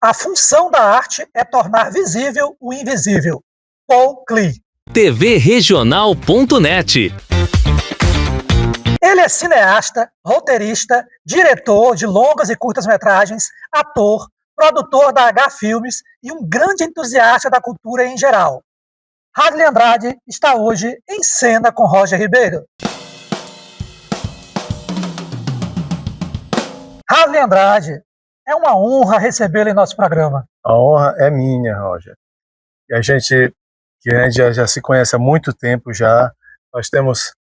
A função da arte é tornar visível o invisível. Paul Klee. tvregional.net. Ele é cineasta, roteirista, diretor de longas e curtas-metragens, ator, produtor da H Filmes e um grande entusiasta da cultura em geral. Hasley Andrade está hoje em cena com Roger Ribeiro. Hasley Andrade, é uma honra recebê-lo em nosso programa. A honra é minha, Roger. E a gente já se conhece há muito tempo já. Nós temos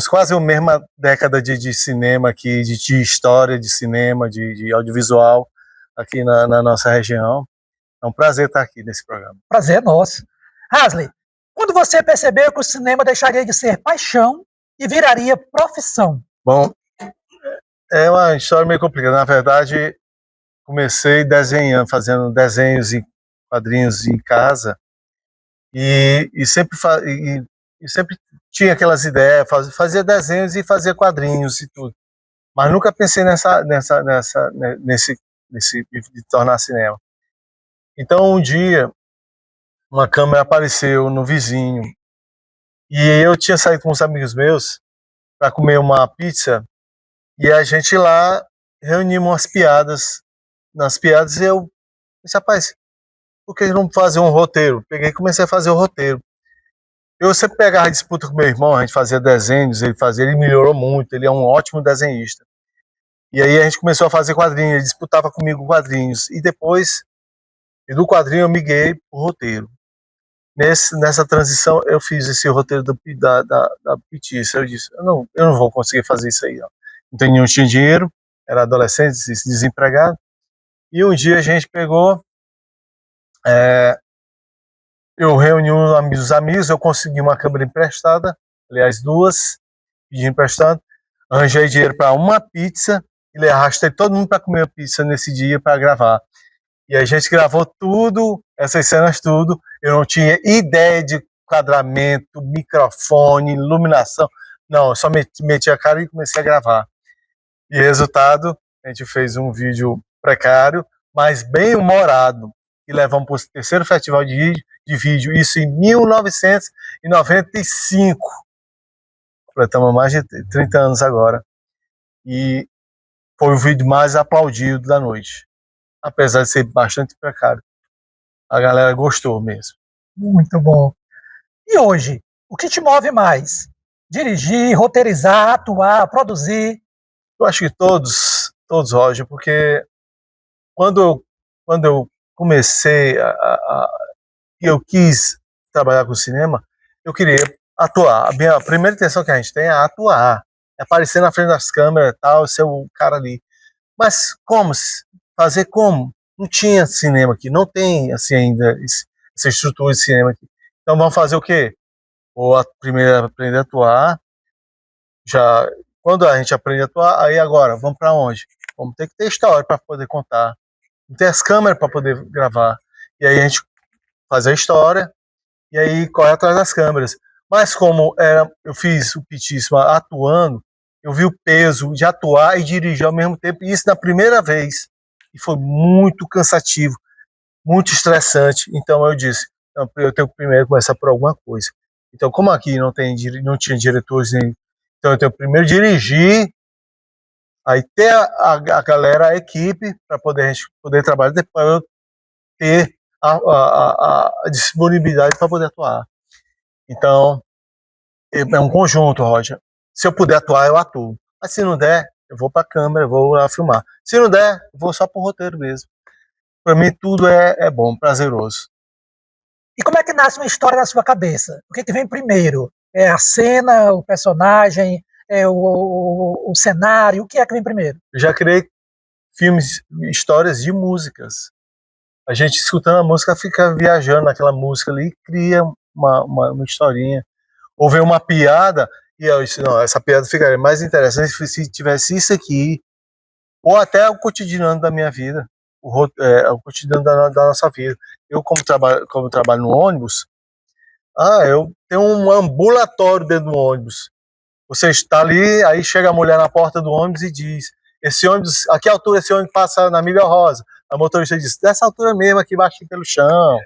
quase a mesma década de cinema aqui, de história de cinema, de audiovisual aqui na nossa região. É um prazer estar aqui nesse programa. Prazer é nosso. Hasley, quando você percebeu que o cinema deixaria de ser paixão e viraria profissão? Bom, é uma história meio complicada. Na verdade, comecei desenhando, fazendo desenhos e quadrinhos em casa e sempre tinha aquelas ideias, fazia desenhos e fazia quadrinhos e tudo, mas nunca pensei nesse de tornar cinema. Então um dia uma câmera apareceu no vizinho e eu tinha saído com uns amigos meus para comer uma pizza e a gente lá reunimos umas piadas. Nas piadas eu disse, rapaz, por que não fazer um roteiro? Peguei e comecei a fazer o roteiro. Eu sempre pegava a disputa com meu irmão, a gente fazia desenhos, ele melhorou muito, ele é um ótimo desenhista. E aí a gente começou a fazer quadrinhos, ele disputava comigo quadrinhos. E depois, do quadrinho eu migrei pro roteiro. Nessa transição eu fiz esse roteiro da Petiça. Eu disse, eu não vou conseguir fazer isso aí. Não tinha dinheiro, era adolescente, desempregado. E um dia a gente pegou, eu reuni os amigos, eu consegui uma câmera emprestada, aliás, duas, pedi emprestado, arranjei dinheiro para uma pizza e arrastei todo mundo para comer a pizza nesse dia para gravar. E a gente gravou tudo, essas cenas tudo, eu não tinha ideia de enquadramento, microfone, iluminação, não, eu só meti a cara e comecei a gravar. E resultado, a gente fez um vídeo precário, mas bem humorado, e levamos para o terceiro festival de vídeo, isso em 1995. Completamos mais de 30 anos agora. E foi o vídeo mais aplaudido da noite, apesar de ser bastante precário. A galera gostou mesmo. Muito bom. E hoje, o que te move mais? Dirigir, roteirizar, atuar, produzir? Eu acho que todos, Roger, porque quando eu comecei eu quis trabalhar com cinema, eu queria atuar. A primeira intenção que a gente tem é atuar, é aparecer na frente das câmeras e tal, ser o cara ali. Mas como? Fazer como? Não tinha cinema aqui, não tem assim ainda essa estrutura de cinema aqui. Então vamos fazer o quê? Primeiro aprender a atuar. Já quando a gente aprende a atuar, aí agora, vamos para onde? Vamos ter que ter história para poder contar. Ter as câmeras para poder gravar. E aí a gente faz a história e aí corre atrás das câmeras. Mas como eu fiz o Petiça atuando, eu vi o peso de atuar e dirigir ao mesmo tempo, e isso na primeira vez. E foi muito cansativo, muito estressante. Então eu disse, não, eu tenho que primeiro começar por alguma coisa. Então como aqui não tinha diretores, então eu tenho que primeiro dirigir, aí ter a galera, a equipe, para a gente poder trabalhar, depois eu ter a disponibilidade para poder atuar. Então, é um conjunto, Roger. Se eu puder atuar, eu atuo. Mas se não der, eu vou para a câmera, eu vou lá filmar. Se não der, eu vou só para o roteiro mesmo. Para mim, tudo é bom, prazeroso. E como é que nasce uma história na sua cabeça? O que vem primeiro? É a cena, o personagem, o cenário? O que é que vem primeiro? Eu já criei filmes, histórias de músicas. A gente escutando a música fica viajando naquela música ali e cria uma historinha. Ou vem uma piada e eu disse, não, essa piada ficaria mais interessante se tivesse isso aqui. Ou até o cotidiano da minha vida, o cotidiano da nossa vida. Eu, como trabalho no ônibus, eu tenho um ambulatório dentro do ônibus. Você está ali, aí chega a mulher na porta do ônibus e diz, esse ônibus, a que altura esse ônibus passa na Miguel Rosa? A motorista disse, dessa altura mesmo, aqui baixinho pelo chão.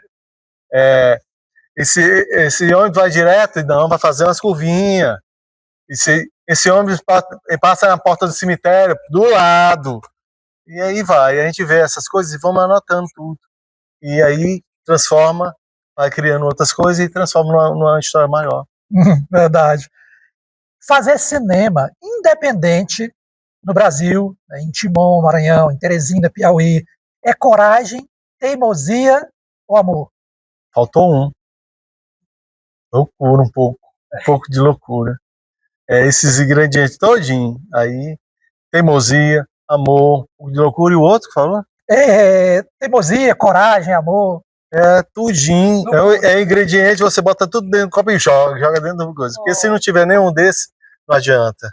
Esse ônibus vai direto? Não, vai fazer umas curvinhas. Esse ônibus passa na porta do cemitério, do lado. E aí vai, a gente vê essas coisas e vamos anotando tudo. E aí transforma, vai criando outras coisas e transforma numa história maior. Verdade. Fazer cinema independente no Brasil, em Timon, Maranhão, em Teresina, Piauí, é coragem, teimosia ou amor? Faltou um. Loucura, um pouco de loucura. Esses ingredientes todinho, aí teimosia, amor, um pouco de loucura, e o outro que falou? Teimosia, coragem, amor. Tudinho. É ingrediente, você bota tudo dentro do copo e joga dentro da coisa. Porque se não tiver nenhum desse, não adianta.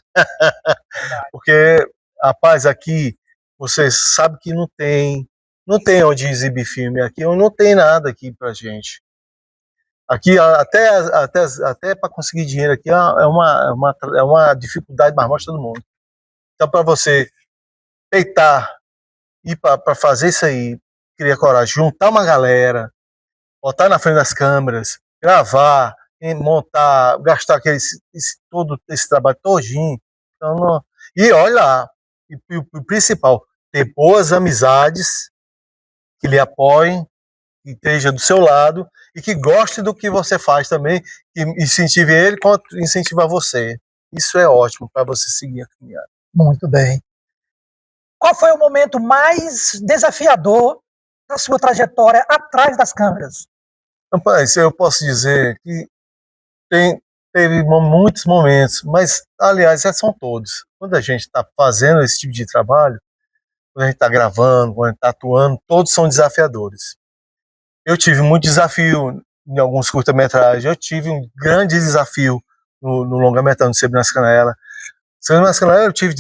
Porque, rapaz, aqui, você sabe que não tem onde exibir filme aqui, não tem nada aqui pra gente. Aqui, até para conseguir dinheiro aqui é uma dificuldade, mas mostra todo mundo. Então, para você peitar, ir para fazer isso aí, criar coragem, juntar uma galera, botar na frente das câmeras, gravar, montar, gastar todo esse trabalho todinho. Então, e olha lá, e o principal, ter boas amizades que lhe apoiem, que esteja do seu lado e que goste do que você faz também, que incentive ele quanto incentiva você. Isso é ótimo para você seguir a caminhada. Muito bem. Qual foi o momento mais desafiador da sua trajetória atrás das câmeras? Rapaz, eu posso dizer que teve muitos momentos, mas, aliás, são todos. Quando a gente está fazendo esse tipo de trabalho, quando a gente está gravando, quando a gente está atuando, todos são desafiadores. Eu tive muito desafio em alguns curta-metragens, eu tive um grande desafio no longa-metragem do Sabrina Canela. Sabrina Canela, eu tive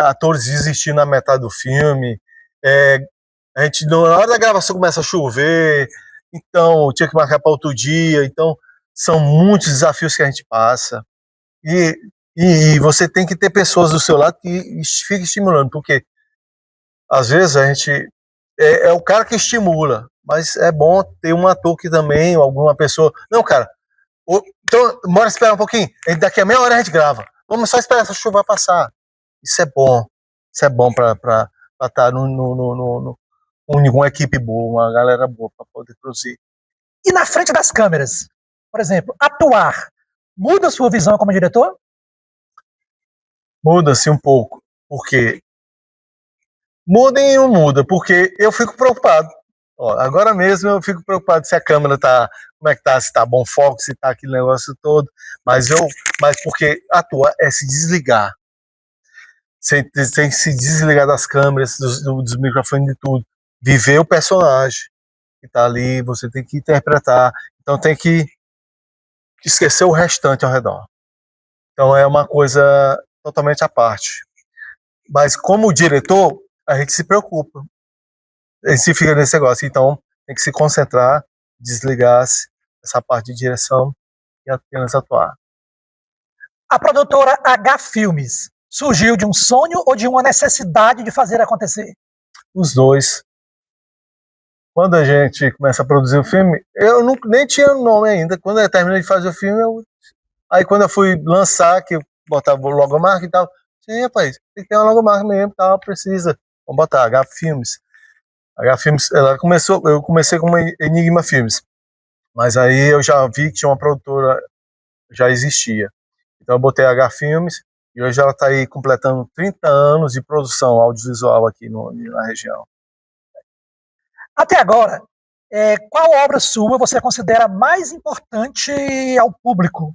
atores desistindo na metade do filme, a gente, na hora da gravação começa a chover, então tinha que marcar para outro dia, então são muitos desafios que a gente passa. E você tem que ter pessoas do seu lado que fiquem estimulando, porque às vezes a gente é o cara que estimula, mas é bom ter um ator que também, alguma pessoa. Não, cara, então bora esperar um pouquinho. Daqui a meia hora a gente grava. Vamos só esperar essa chuva passar. Isso é bom. Isso é bom para estar uma equipe boa, uma galera boa para poder produzir. E na frente das câmeras, por exemplo, atuar muda a sua visão como diretor? Muda-se um pouco, porque muda e não muda, porque eu fico preocupado. Agora mesmo eu fico preocupado se a câmera tá, como é que tá, se tá bom foco, se tá aquele negócio todo, mas porque atuar é se desligar. Você tem que se desligar das câmeras, dos microfones, de tudo. Viver o personagem que tá ali, você tem que interpretar, então tem que esquecer o restante ao redor. Então é uma coisa totalmente à parte. Mas como diretor, a gente se preocupa. A gente fica nesse negócio. Então tem que se concentrar, desligar-se essa parte de direção e apenas atuar. A produtora H Filmes surgiu de um sonho ou de uma necessidade de fazer acontecer? Os dois. Quando a gente começa a produzir o filme, eu nem tinha nome ainda. Quando eu terminei de fazer o filme, aí quando eu fui lançar, que eu botava o logomarca e tal, sim, rapaz, tem que ter uma logomarca mesmo, tal, precisa. Vamos botar H Filmes. H Filmes, eu comecei com uma Enigma Filmes, mas aí eu já vi que tinha uma produtora, já existia. Então eu botei H Filmes e hoje ela está aí completando 30 anos de produção audiovisual aqui na região. Até agora, qual obra sua você considera mais importante ao público?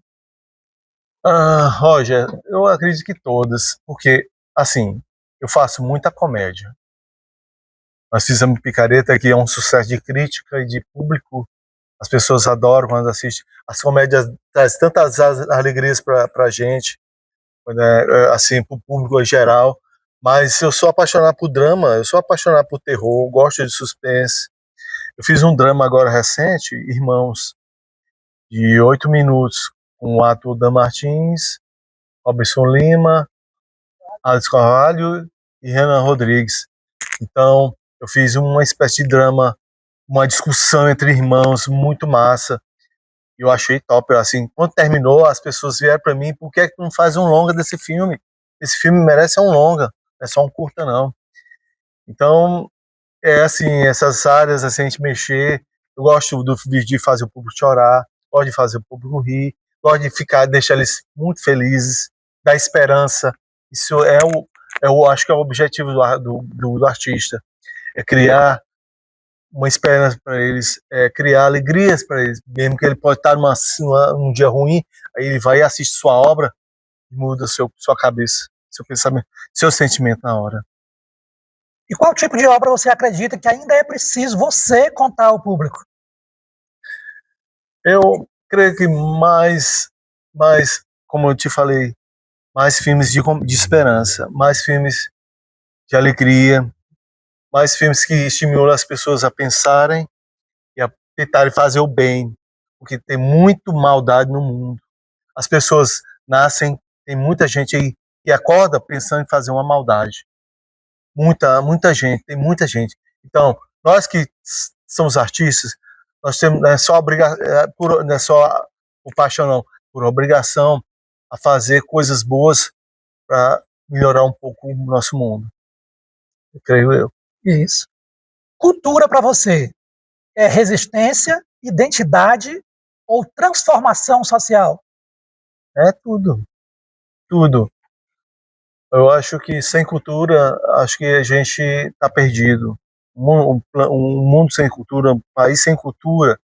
Roger, eu acredito que todas, porque, assim, eu faço muita comédia. Nós fizemos Picareta, que é um sucesso de crítica e de público. As pessoas adoram quando assistem. As comédias trazem tantas alegrias para a gente, assim, para o público em geral. Mas eu sou apaixonado por drama, eu sou apaixonado por terror, gosto de suspense. Eu fiz um drama agora recente, Irmãos, de 8 minutos, com o ator Dan Martins, Robson Lima, Alex Carvalho e Renan Rodrigues. Então, Eu fiz uma espécie de drama, uma discussão entre irmãos muito massa. E eu achei top. Assim, quando terminou, as pessoas vieram para mim: por que é que tu não faz um longa desse filme? Esse filme merece um longa, não é só um curta, não. Então, é assim, essas áreas, assim, a gente mexer. Eu gosto de fazer o público chorar, gosto de fazer o público rir, gosto de deixar eles muito felizes, dar esperança. Isso acho que é o objetivo do artista, é criar uma esperança para eles, criar alegrias para eles, mesmo que ele pode estar num dia ruim, aí ele vai e assiste sua obra e muda sua cabeça, seu pensamento, seu sentimento na hora. E qual tipo de obra você acredita que ainda é preciso você contar ao público? Eu creio que mais, como eu te falei, mais filmes de esperança, mais filmes de alegria, mais filmes que estimulam as pessoas a pensarem e a tentarem fazer o bem, porque tem muito maldade no mundo. As pessoas nascem, tem muita gente aí que acorda pensando em fazer uma maldade. Muita gente, tem muita gente. Então, nós que somos artistas, nós temos não é só não é só por paixão, não, por obrigação a fazer coisas boas para melhorar um pouco o nosso mundo. Creio eu. Isso. Cultura para você é resistência, identidade ou transformação social? É tudo, tudo. Eu acho que sem cultura, acho que a gente está perdido. Um mundo sem cultura, um país sem cultura,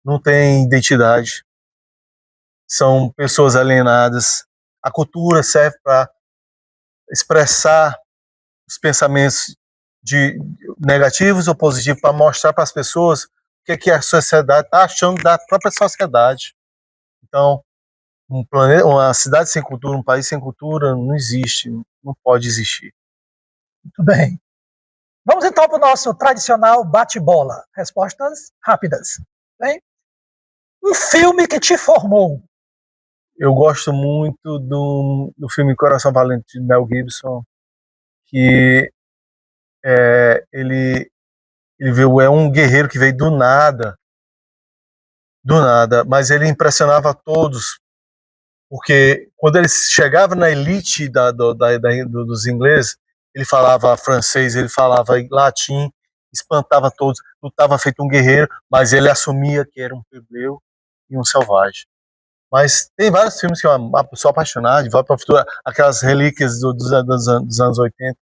não tem identidade. São pessoas alienadas. A cultura serve para expressar os pensamentos negativos ou positivos, para mostrar para as pessoas o que a sociedade está achando da própria sociedade. Então, uma cidade sem cultura, um país sem cultura, não existe, não pode existir. Muito bem. Vamos então para o nosso tradicional bate-bola. Respostas rápidas. Bem? Um filme que te formou. Eu gosto muito do filme Coração Valente de Mel Gibson, que ele veio, é um guerreiro que veio do nada, mas ele impressionava a todos, porque quando ele chegava na elite dos ingleses, ele falava francês, ele falava latim, espantava todos, lutava feito um guerreiro, mas ele assumia que era um plebeu e um selvagem. Mas tem vários filmes que eu sou apaixonado, De Volta para o Futuro, aquelas relíquias dos anos 80,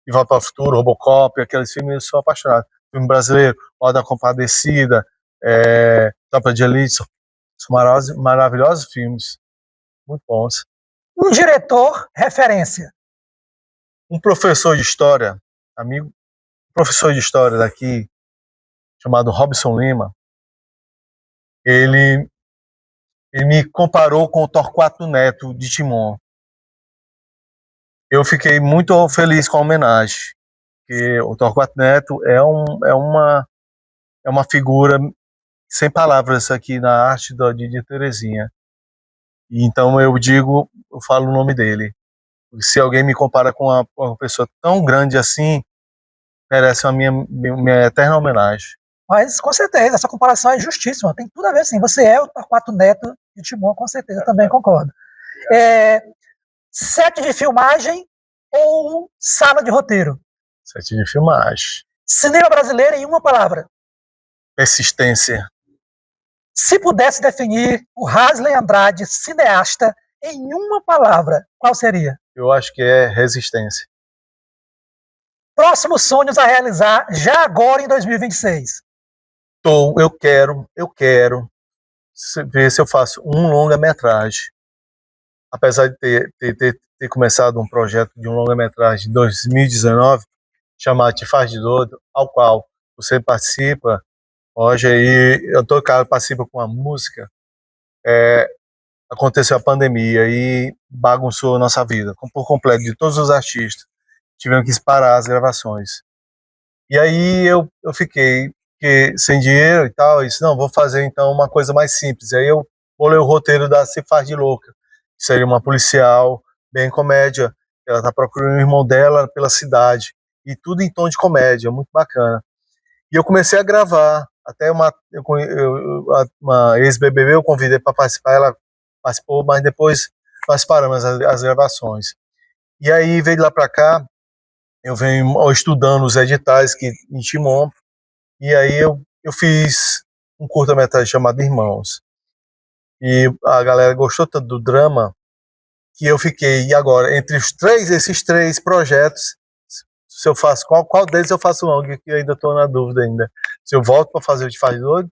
De Volta para o Futuro, Robocop, aqueles filmes eu sou apaixonado. Filme brasileiro, O da Compadecida, Tropa de Elite, são maravilhosos filmes, muito bons. Um diretor referência. Um professor de história, professor de história daqui, chamado Robson Lima, ele me comparou com o Torquato Neto de Timon. Eu fiquei muito feliz com a homenagem, porque o Torquato Neto é uma figura sem palavras aqui na arte de Terezinha. E então eu falo o nome dele. Se alguém me compara com uma pessoa tão grande assim, merece a minha eterna homenagem. Mas, com certeza, essa comparação é justíssima. Tem tudo a ver, sim. Você é o Torquato Neto de Timon, com certeza, também concordo. Set de filmagem ou sala de roteiro? Set de filmagem. Cinema brasileiro em uma palavra. Persistência. Se pudesse definir o Hasley Andrade, cineasta, em uma palavra, qual seria? Eu acho que é resistência. Próximos sonhos a realizar já agora em 2026? Eu quero ver se eu faço um longa-metragem. Apesar de ter começado um projeto de um longa-metragem em 2019, chamado Te Faz de Doido, ao qual você participa, hoje aí, participa com a música, aconteceu a pandemia e bagunçou a nossa vida, por completo, de todos os artistas. Tivemos que parar as gravações. E aí eu fiquei sem dinheiro e tal, e disse, não, vou fazer então uma coisa mais simples. Aí eu vou ler o roteiro da Se Faz de Louca, que seria uma policial, bem comédia. Ela está procurando o irmão dela pela cidade. e tudo em tom de comédia, muito bacana. E eu comecei a gravar, até uma ex-BBB eu convidei para participar, ela participou, mas depois nós paramos as gravações. E aí veio lá para cá, eu venho estudando os editais que em Timon, e aí eu fiz um curta-metragem chamado Irmãos. E a galera gostou tanto do drama que eu fiquei, e agora, entre esses três projetos, se eu faço, qual deles eu faço longa, que eu ainda estou na dúvida ainda. Se eu volto para fazer o Te Faz de Doido,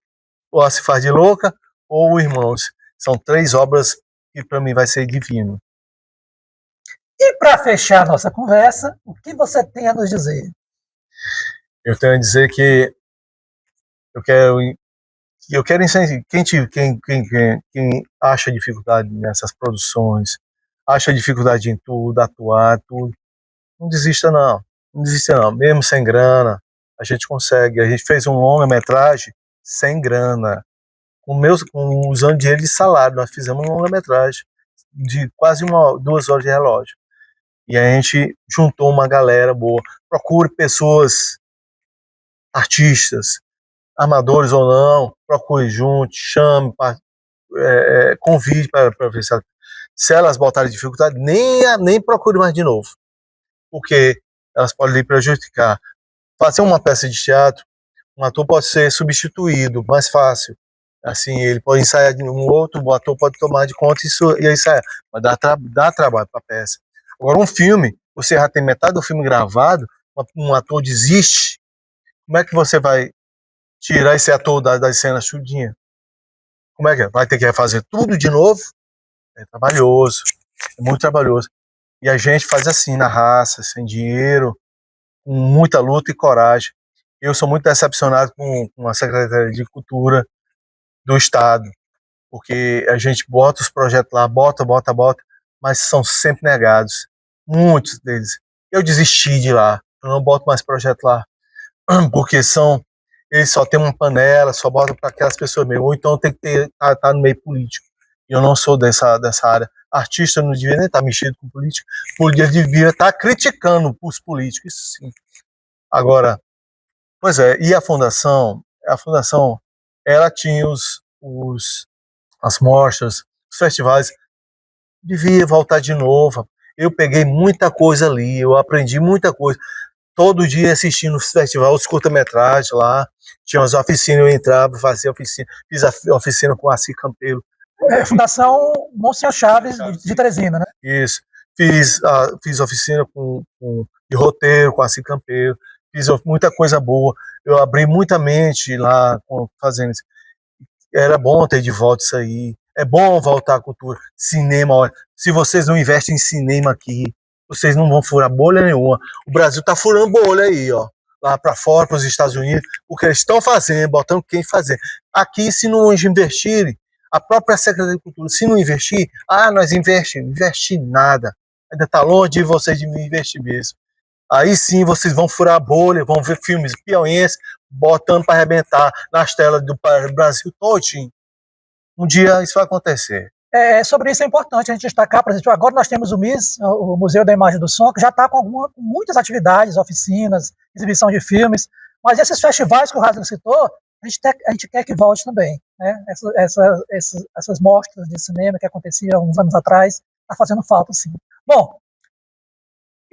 ou a Se Faz de Louca, ou o Irmãos. São 3 obras que para mim vai ser divino. E para fechar a nossa conversa, o que você tem a nos dizer? Eu tenho a dizer que eu quero incentivar quem acha dificuldade nessas produções, acha dificuldade em tudo, atuar, tudo, não desista não. Não desista não, mesmo sem grana, a gente consegue. A gente fez um longa-metragem sem grana, usando dinheiro de salário. Nós fizemos um longa-metragem de quase 2 horas de relógio. E a gente juntou uma galera boa. Procure pessoas, artistas, amadores ou não, procure junto, chame, convide para ver se elas botarem dificuldade, nem procure mais de novo, porque elas podem lhe prejudicar. Fazer uma peça de teatro, um ator pode ser substituído, mais fácil. Assim, ele pode ensaiar de um outro, o ator pode tomar de conta e ensaiar, mas dá trabalho para a peça. Agora, um filme, você já tem metade do filme gravado, um ator desiste, como é que você vai tirar esse ator das cenas chudinhas? Como é que é? Vai ter que fazer tudo de novo? É trabalhoso, é muito trabalhoso. E a gente faz assim, na raça, sem dinheiro, com muita luta e coragem. Eu sou muito decepcionado com a Secretaria de Cultura do Estado, porque a gente bota os projetos lá, bota, mas são sempre negados. Muitos deles. Eu desisti de lá, eu não boto mais projeto lá, porque eles só tem uma panela, só botam para aquelas pessoas mesmo, ou então tem que tá no meio político. Eu não sou dessa área. Artista não devia nem estar mexido com política, porque devia estar criticando os políticos, isso sim. Agora, pois é, e a fundação, ela tinha as mostras, os festivais, devia voltar de novo. Eu peguei muita coisa ali, eu aprendi muita coisa. Todo dia assistindo os festivais, os curta-metragens lá, tinha as oficinas, eu entrava, fazia oficina, fiz a oficina com a Assis Campelo. Fundação Monsenhor Chaves de Teresina, né? Isso. Fiz oficina de roteiro com a Assis Campelo, fiz muita coisa boa. Eu abri muita mente lá fazendo isso. Era bom ter de volta isso aí. É bom voltar à cultura. Cinema, olha, se vocês não investem em cinema aqui, vocês não vão furar bolha nenhuma. O Brasil tá furando bolha aí, ó. Lá para fora, para os Estados Unidos, o que eles estão fazendo, botando quem fazer. Aqui, se não investirem, a própria Secretaria de Cultura, se não investir, nós investimos. Investir nada. Ainda tá longe de vocês de investir mesmo. Aí sim vocês vão furar a bolha, vão ver filmes piauienses botando para arrebentar nas telas do Brasil todinho. Um dia isso vai acontecer. Sobre isso é importante a gente destacar, por exemplo, agora nós temos o MIS, o Museu da Imagem do Som, que já está com muitas atividades, oficinas, exibição de filmes, mas esses festivais que o Hasley citou, a gente quer que volte também, né? Essas mostras de cinema que aconteciam uns anos atrás, está fazendo falta, sim. Bom,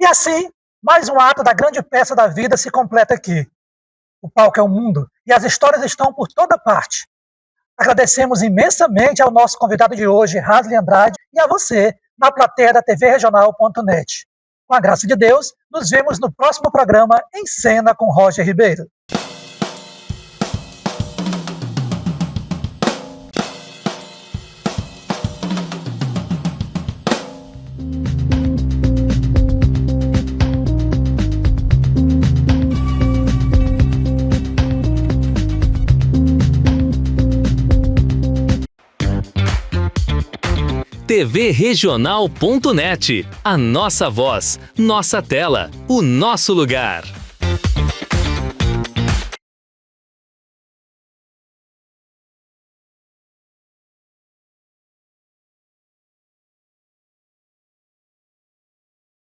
e assim, mais um ato da grande peça da vida se completa aqui. O palco é o mundo, e as histórias estão por toda parte. Agradecemos imensamente ao nosso convidado de hoje, Hasley Andrade, e a você, na plateia da tvregional.net. Com a graça de Deus, nos vemos no próximo programa Em Cena com Roger Ribeiro. tvregional.net. A nossa voz, nossa tela, o nosso lugar.